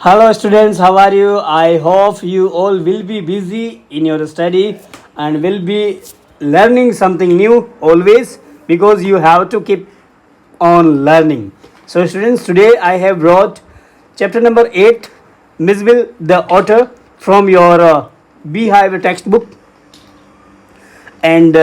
Hello, students. How are you? I hope you all will be busy in your study and will be learning something new always because you have to keep on learning. So, students, today I have brought chapter number 8, MIJBIL the Otter, from your Beehive textbook. And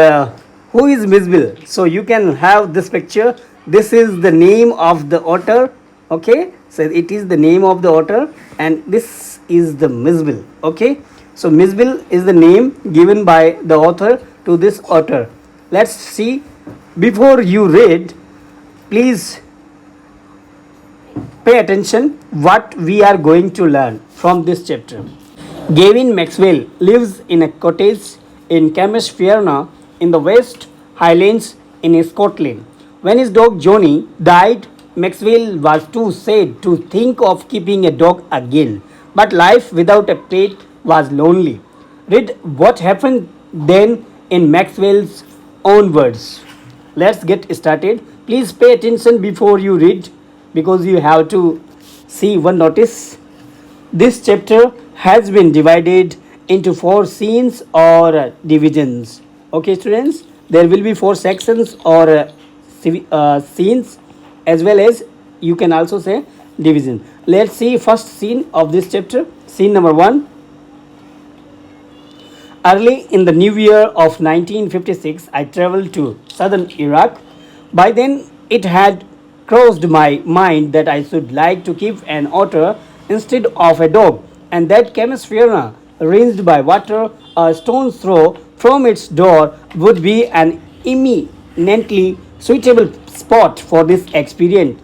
who is MIJBIL? So, you can have this picture. This is the name of the otter. Okay, so it is the name of the otter, and this is the MIJBIL. Okay, so MIJBIL is the name given by the author to this otter. Let's see. Before you read, please pay attention what we are going to learn from this chapter. Gavin Maxwell lives in a cottage in Camasferna in the West Highlands in Scotland. When his dog Johnny died, Maxwell was too sad to think of keeping a dog again. But life without a pet was lonely. Read what happened then in Maxwell's own words. Let's get started. Please pay attention before you read because you have to see one notice. This chapter has been divided into four scenes or divisions. Okay, students, there will be four sections or scenes, as well as you can also say division. Let's see first scene of this chapter. Scene number 1. Early in the new year of 1956, I traveled to southern Iraq. By then, it had crossed my mind that I should like to keep an otter instead of a dog, and that Camasferna, ranged by water a stone's throw from its door, would be an eminently suitable spot for this experiment.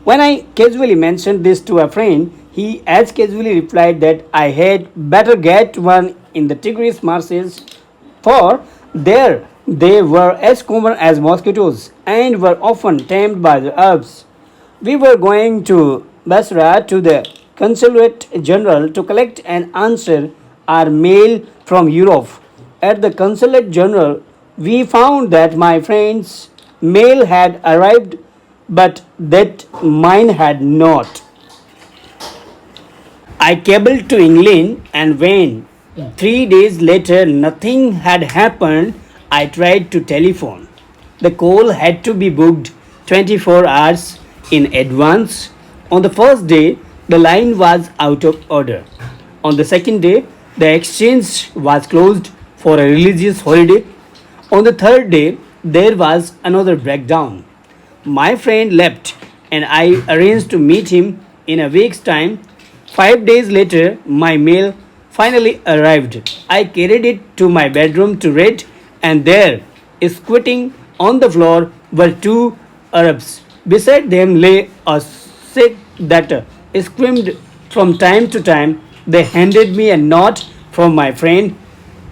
When I casually mentioned this to a friend, he as casually replied that I had better get one in the Tigris marshes, for there they were as common as mosquitoes and were often tamed by the Arabs. We were going to Basra to the Consulate General to collect and answer our mail from Europe. At the Consulate General, we found that my friend's mail had arrived, but that mine had not. I cabled to England, and when 3 days later nothing had happened, I tried to telephone. The call had to be booked 24 hours in advance. On the first day, the line was out of order. On the second day, the exchange was closed for a religious holiday. On the third day, there was another breakdown. My friend left, and I arranged to meet him in a week's time. 5 days later, my mail finally arrived. I carried it to my bedroom to read, and there, squatting on the floor, were two Arabs. Beside them lay a Sikh that screamed from time to time. They handed me a note from my friend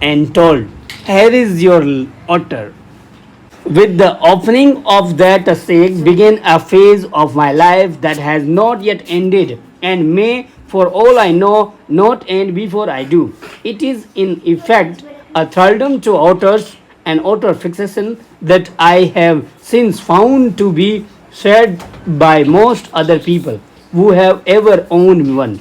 and told, "Here is your otter." With the opening of that Sikh began a phase of my life that has not yet ended and may, for all I know, not end before I do. It is in effect a thraldom to otters, an otter fixation that I have since found to be shared by most other people who have ever owned one.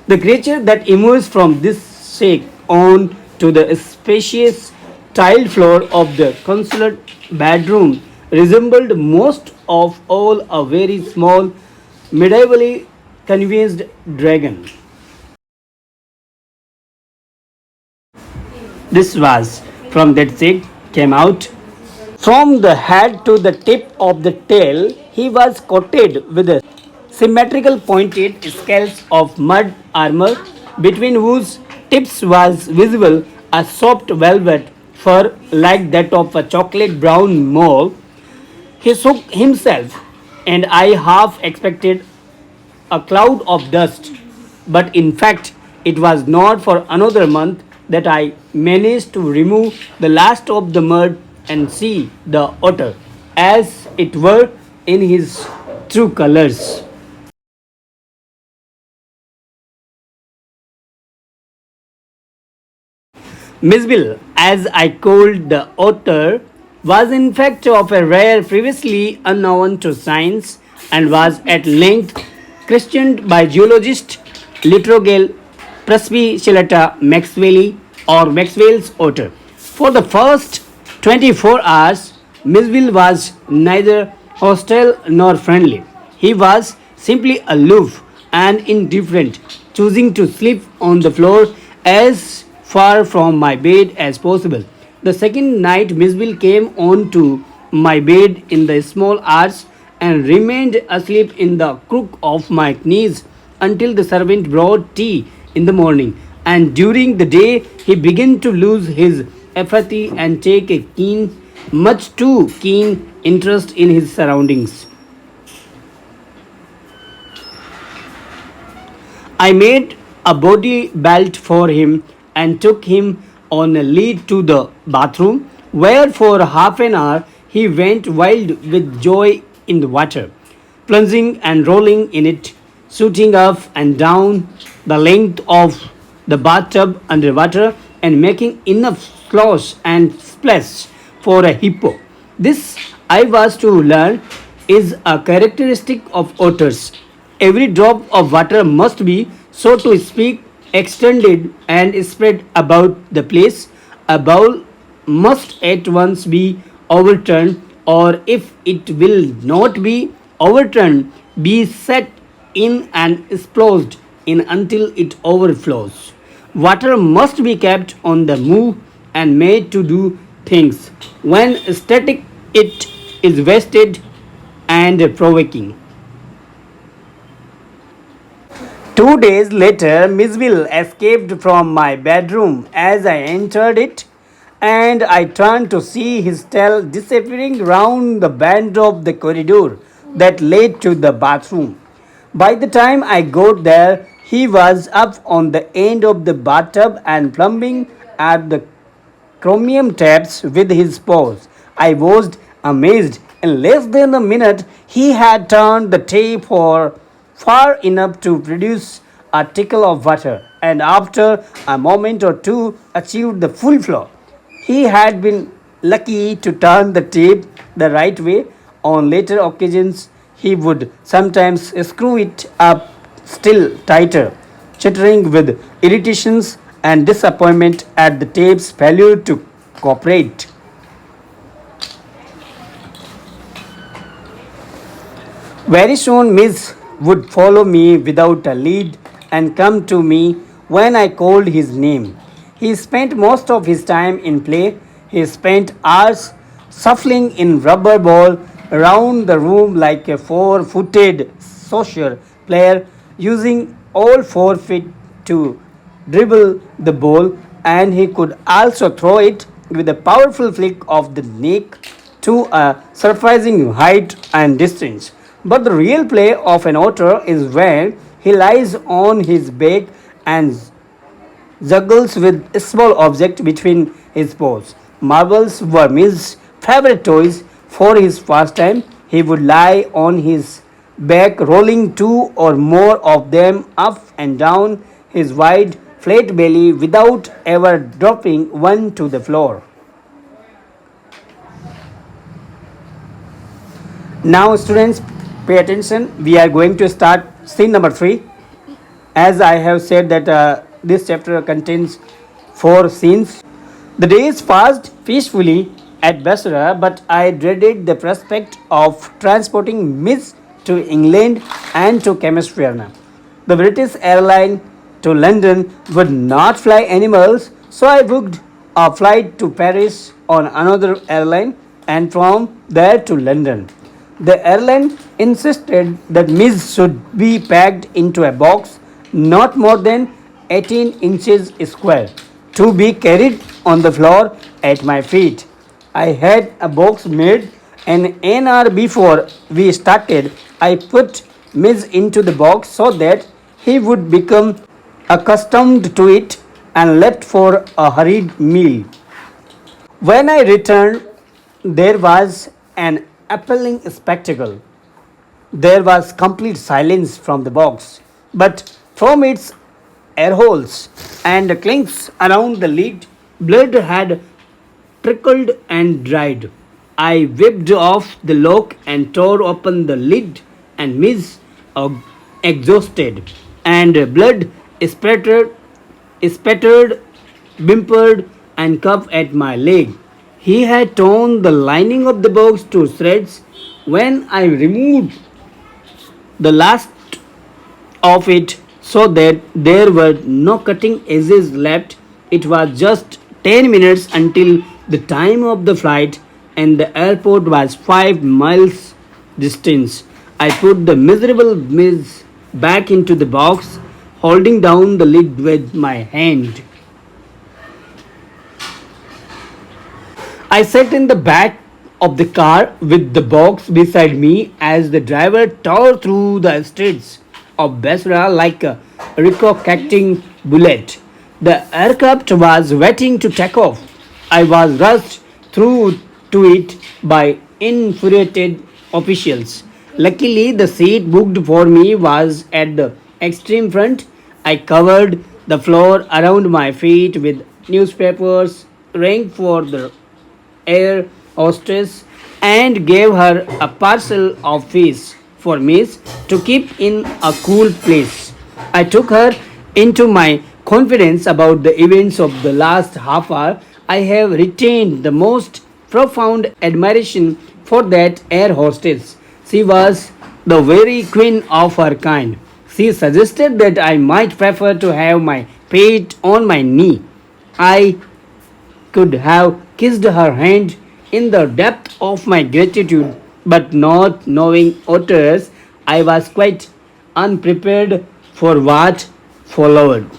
The creature that emerged from this shake on to the spacious tiled floor of the consulate bedroom resembled most of all a very small, medievally convinced dragon. This was from that shake came out. From the head to the tip of the tail, he was coated with a symmetrical pointed scales of mud armor, between whose tips was visible a soft velvet fur like that of a chocolate brown mole. He shook himself, and I half expected a cloud of dust, but in fact, it was not for another month that I managed to remove the last of the mud and see the otter, as it were, in his true colors. MIJBIL, as I called the otter, was in fact of a rare previously unknown to science and was at length christened by geologist Litrogale Presbycillata Maxwelli or Maxwell's otter. For the first 24 hours, MIJBIL was neither hostile nor friendly. He was simply aloof and indifferent, choosing to sleep on the floor as far from my bed as possible. The second night, MIJBIL came on to my bed in the small hours and remained asleep in the crook of my knees until the servant brought tea in the morning. And during the day, he began to lose his apathy and take a keen, much too keen interest in his surroundings. I made a body belt for him and took him on a lead to the bathroom, where for half an hour he went wild with joy in the water, plunging and rolling in it, shooting up and down the length of the bathtub underwater and making enough slosh and splash for a hippo. This, I was to learn, is a characteristic of otters. Every drop of water must be, so to speak, extended and spread about the place. A bowl must at once be overturned, or if it will not be overturned, be set in and splashed in until it overflows. Water must be kept on the move and made to do things. When static, it is wasted and provoking. 2 days later, MIJBIL escaped from my bedroom as I entered it, and I turned to see his tail disappearing round the bend of the corridor that led to the bathroom. By the time I got there, he was up on the end of the bathtub and plumbing at the chromium taps with his paws. I was amazed. In less than a minute, he had turned the tap for far enough to produce a trickle of water, and after a moment or two, achieved the full flow. He had been lucky to turn the tap the right way. On later occasions, he would sometimes screw it up still tighter, chittering with irritations and disappointment at the tape's failure to cooperate. Very soon, Miss would follow me without a lead and come to me when I called his name. He spent most of his time in play. He spent hours shuffling in rubber ball around the room like a four-footed soccer player, using all 4 feet to dribble the ball, and he could also throw it with a powerful flick of the neck to a surprising height and distance. But the real play of an otter is when he lies on his back and juggles with a small object between his paws. Marbles were his favorite toys. For his pastime, he would lie on his back, rolling two or more of them up and down his wide, flat belly without ever dropping one to the floor. Now, students, pay attention. We are going to start scene number 3. As I have said that this chapter contains 4 scenes. The days passed peacefully at Basra, but I dreaded the prospect of transporting Miss to England and to Cambridge. The British airline to London would not fly animals, so I booked a flight to Paris on another airline and from there to London. The airline insisted that Miss should be packed into a box not more than 18 inches square to be carried on the floor at my feet. I had a box made, and an hour before we started, I put Miss into the box so that he would become accustomed to it and left for a hurried meal. When I returned, there was an appalling spectacle. There was complete silence from the box, but from its air holes and clinks around the lid, blood had trickled and dried. I whipped off the lock and tore open the lid, and Miss, a exhausted, and blood spattered, spattered, whimpered, and cuffed at my leg. He had torn the lining of the box to shreds. When I removed the last of it so that there were no cutting edges left, it was just 10 minutes until the time of the flight, and the airport was 5 miles distance. I put the miserable miss back into the box, holding down the lid with my hand. I sat in the back of the car with the box beside me as the driver tore through the streets of Basra like a ricochetting bullet. The aircraft was waiting to take off. I was rushed through to it by infuriated officials. Luckily, the seat booked for me was at the extreme front. I covered the floor around my feet with newspapers, rang for the air hostess and gave her a parcel of fish for Miss to keep in a cool place. I took her into my confidence about the events of the last half hour. I have retained the most profound admiration for that air hostess. She was the very queen of her kind. She suggested that I might prefer to have my pet on my knee. I could have kissed her hand in the depth of my gratitude, but not knowing otters, I was quite unprepared for what followed.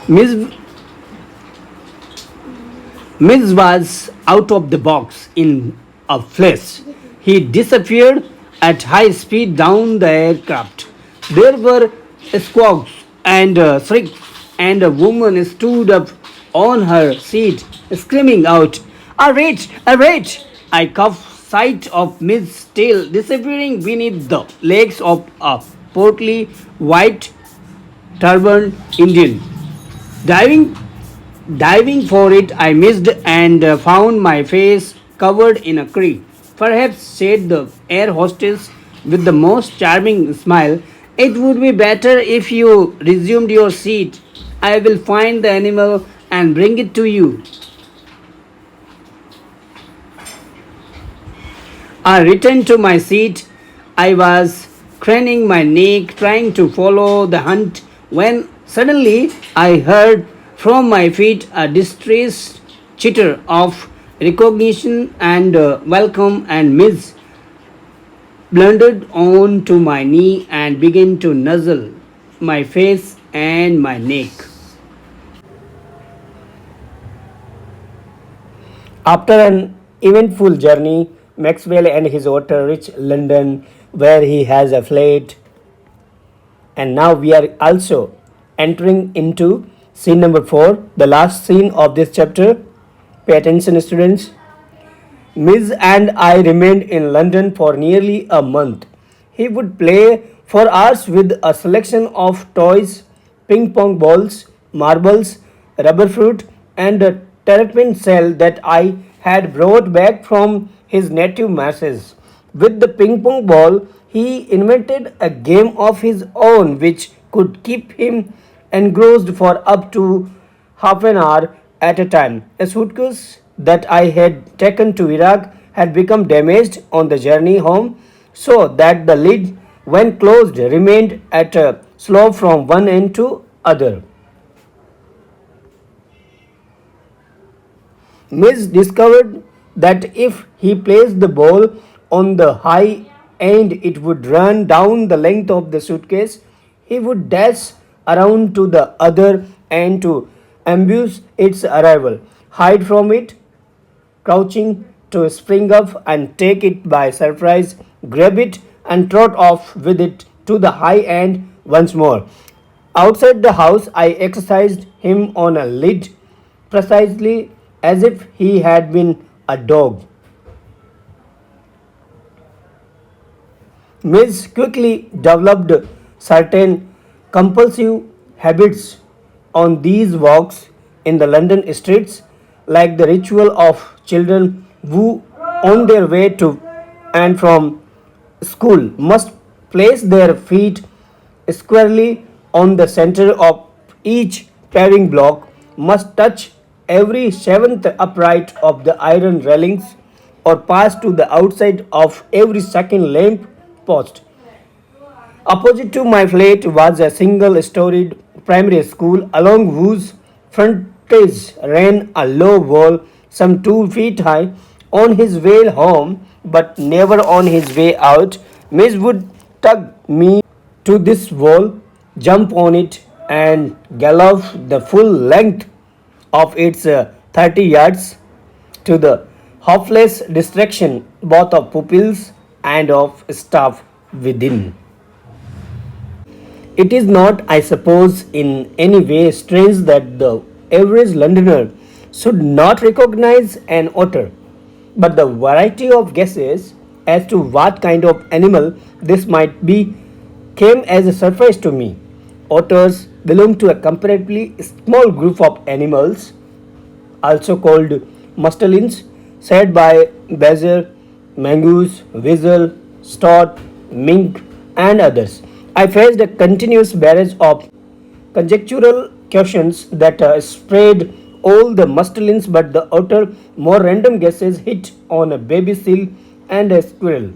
Miss Miz was out of the box in a flash. He disappeared at high speed down the aircraft. There were squawks and shrieks, and a woman stood up on her seat, screaming out, "A rat! A rat!" I caught sight of Miss tail disappearing beneath the legs of a portly, white turbaned Indian. Diving Diving for it, I missed and found my face covered in a cream. Perhaps, said the air hostess with the most charming smile, it would be better if you resumed your seat. I will find the animal and bring it to you. I returned to my seat. I was craning my neck, trying to follow the hunt, when suddenly I heard from my feet a distressed chitter of recognition and welcome, and Miss blundered on to my knee and began to nuzzle my face and my neck. After an eventful journey, Maxwell and his otter reach London, where he has a flat. And now we are also entering into scene number 4, the last scene of this chapter. Pay attention, students. Miz and I remained in London for nearly a month. He would play for hours with a selection of toys, ping pong balls, marbles, rubber fruit, and a terrapin shell that I had brought back from his native masses. With the ping pong ball, he invented a game of his own which could keep him engrossed for up to half an hour at a time. A suitcase that I had taken to Iraq had become damaged on the journey home, so that the lid, when closed, remained at a slope from one end to other. Miz discovered that if he placed the ball on the high end, it would run down the length of the suitcase. He would dash around to the other end to ambush its arrival, hide from it, crouching to spring up and take it by surprise, grab it and trot off with it to the high end once more. Outside the house, I exercised him on a lid precisely as if he had been a dog. Miz quickly developed certain compulsive habits on these walks in the London streets, like the ritual of children who on their way to and from school must place their feet squarely on the center of each paving block, must touch every seventh upright of the iron railings, or pass to the outside of every second lamp post. Opposite to my flat was a single storied primary school along whose frontage ran a low wall some 2 feet high. On his way home, but never on his way out, Miss would tug me to this wall, jump on it, and gallop the full length of its 30 yards to the hopeless distraction both of pupils and of staff within. It is not, I suppose, in any way strange that the average Londoner should not recognize an otter, but the variety of guesses as to what kind of animal this might be came as a surprise to me. Otters belong to a comparatively small group of animals, also called mustelines, said by badger, mongoose, weasel, stoat, mink, and others. I faced a continuous barrage of conjectural questions that spread all the mustelines, but the otter more random guesses hit on a baby seal and a squirrel.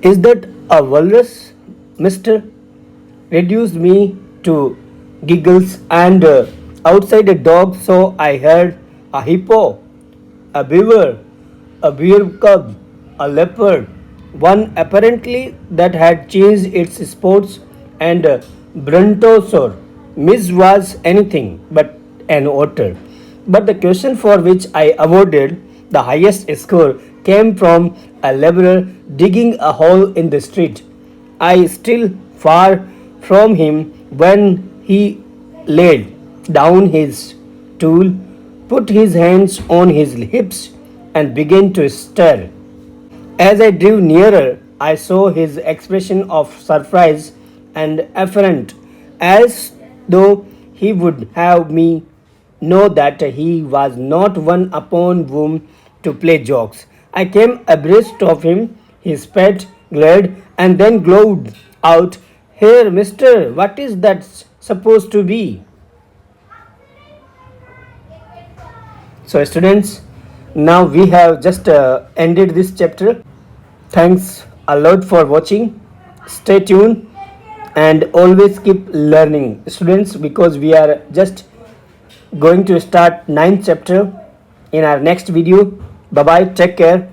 Is that a walrus, Mister? Reduced me to giggles, and outside a dog, so I heard a hippo, a beaver, a bear cub, a leopard, one apparently that had changed its spots, and a brontosaur. Miss was anything but an otter. But the question for which I awarded the highest score came from a laborer digging a hole in the street. I still far from him when he laid down his tool, put his hands on his hips, and began to stare. As I drew nearer, I saw his expression of surprise and affront, as though he would have me know that he was not one upon whom to play jokes. I came abreast of him, he spat, glared, and then glowed out, "Here, mister, what is that supposed to be?" So, students, now we have just ended this chapter. Thanks a lot for watching. Stay tuned and always keep learning, students, because we are just going to start ninth chapter in our next video. Bye bye, take care.